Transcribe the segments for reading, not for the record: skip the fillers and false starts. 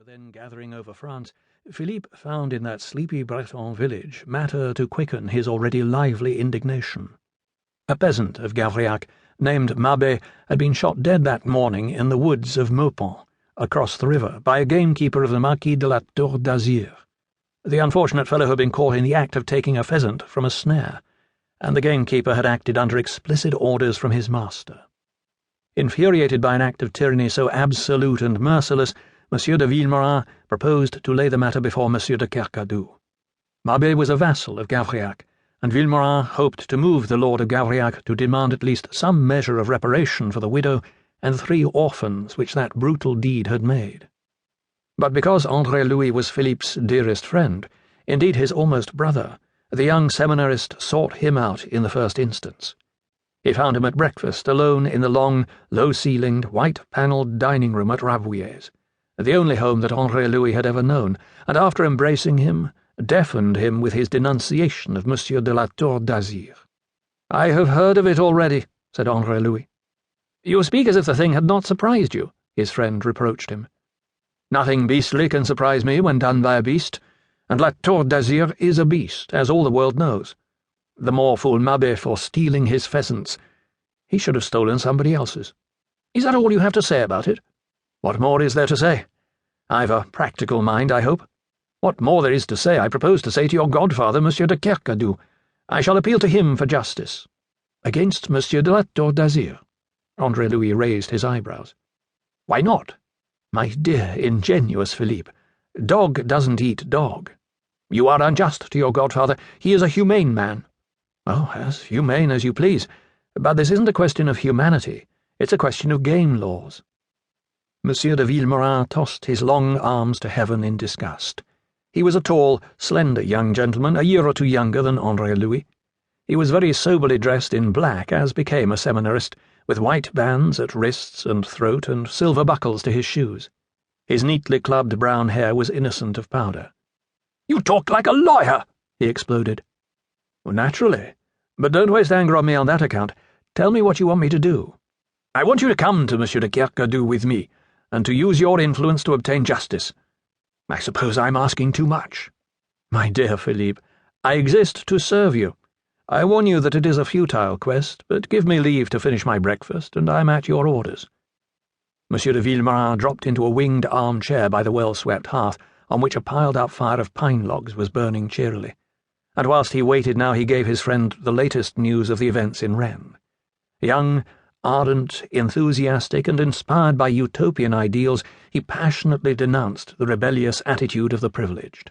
were then gathering over France, Philippe found in that sleepy Breton village matter to quicken his already lively indignation. A peasant of Gavrillac, named Mabé, had been shot dead that morning in the woods of Meupont, across the river, by a gamekeeper of the Marquis de La Tour d'Azir. The unfortunate fellow had been caught in the act of taking a pheasant from a snare, and the gamekeeper had acted under explicit orders from his master. Infuriated by an act of tyranny so absolute and merciless, Monsieur de Villemorin proposed to lay the matter before Monsieur de Kercadiou. Mabé was a vassal of Gavrillac, and Villemorin hoped to move the Lord of Gavrillac to demand at least some measure of reparation for the widow and 3 orphans which that brutal deed had made. But because Andre-Louis was Philippe's dearest friend, indeed his almost brother, the young seminarist sought him out in the first instance. He found him at breakfast, alone in the long, low-ceilinged, white-panelled dining room at Rabouillet's, the only home that Andre-Louis had ever known, and after embracing him, deafened him with his denunciation of Monsieur de La Tour d'Azir. "I have heard of it already," said Andre-Louis. "You speak as if the thing had not surprised you," his friend reproached him. "Nothing beastly can surprise me when done by a beast, and La Tour d'Azir is a beast, as all the world knows. The more fool Mabé for stealing his pheasants. He should have stolen somebody else's. Is that all you have to say about it? What more is there to say? I've a practical mind, I hope. What more there is to say I propose to say to your godfather, Monsieur de Kercadiou. I shall appeal to him for justice." "Against Monsieur de La Tour d'Azir?" Andre-Louis raised his eyebrows. "Why not? My dear, ingenuous Philippe, dog doesn't eat dog. You are unjust to your godfather. He is a humane man." "Oh, as humane as you please. But this isn't a question of humanity. It's a question of game laws." Monsieur de Villemorin tossed his long arms to heaven in disgust. He was a tall, slender young gentleman, a year or 2 younger than Andre-Louis. He was very soberly dressed in black, as became a seminarist, with white bands at wrists and throat and silver buckles to his shoes. His neatly clubbed brown hair was innocent of powder. "You talk like a lawyer!" he exploded. "Well, naturally. But don't waste anger on me on that account. Tell me what you want me to do." "I want you to come to Monsieur de Kercadiou with me, and to use your influence to obtain justice. I suppose I'm asking too much." "My dear Philippe, I exist to serve you. I warn you that it is a futile quest, but give me leave to finish my breakfast, and I'm at your orders." Monsieur de Villemorin dropped into a winged armchair by the well-swept hearth, on which a piled-up fire of pine logs was burning cheerily, and whilst he waited now he gave his friend the latest news of the events in Rennes. Young, ardent, enthusiastic, and inspired by utopian ideals, he passionately denounced the rebellious attitude of the privileged.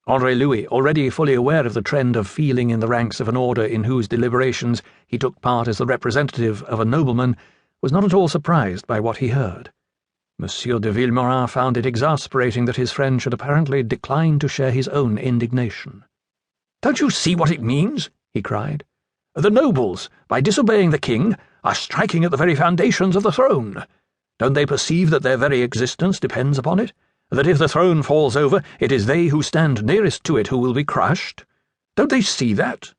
Andre-Louis, already fully aware of the trend of feeling in the ranks of an order in whose deliberations he took part as the representative of a nobleman, was not at all surprised by what he heard. Monsieur de Villemorin found it exasperating that his friend should apparently decline to share his own indignation. "Don't you see what it means?" he cried. "The nobles, by disobeying the king, are striking at the very foundations of the throne. Don't they perceive that their very existence depends upon it? That if the throne falls over, it is they who stand nearest to it who will be crushed? Don't they see that?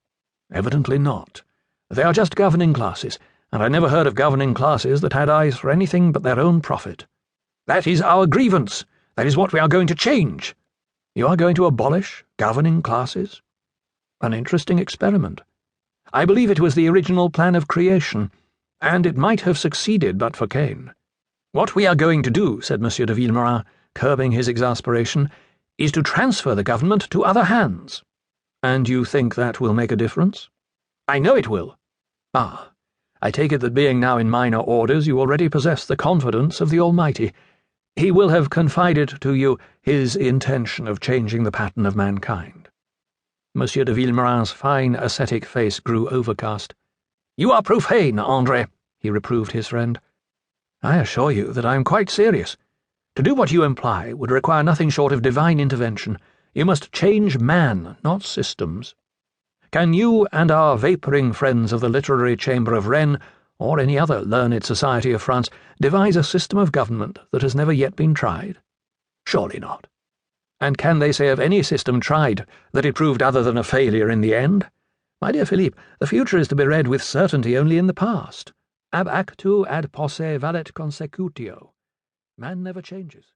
Evidently not. They are just governing classes, and I never heard of governing classes that had eyes for anything but their own profit. That is our grievance. That is what we are going to change." "You are going to abolish governing classes?" "An interesting experiment. I believe it was the original plan of creation, and it might have succeeded but for Cain. What we are going to do," said Monsieur de Villemorin, curbing his exasperation, "is to transfer the government to other hands." "And you think that will make a difference?" "I know it will." "Ah, I take it that being now in minor orders you already possess the confidence of the Almighty. He will have confided to you his intention of changing the pattern of mankind." Monsieur de Villemorin's fine ascetic face grew overcast. "You are profane, Andre," he reproved his friend. "I assure you that I am quite serious. To do what you imply would require nothing short of divine intervention. You must change man, not systems. Can you and our vapouring friends of the Literary Chamber of Rennes, or any other learned society of France, devise a system of government that has never yet been tried? Surely not. And can they say of any system tried that it proved other than a failure in the end? My dear Philippe, the future is to be read with certainty only in the past. Ab actu ad posse valet consecutio. Man never changes.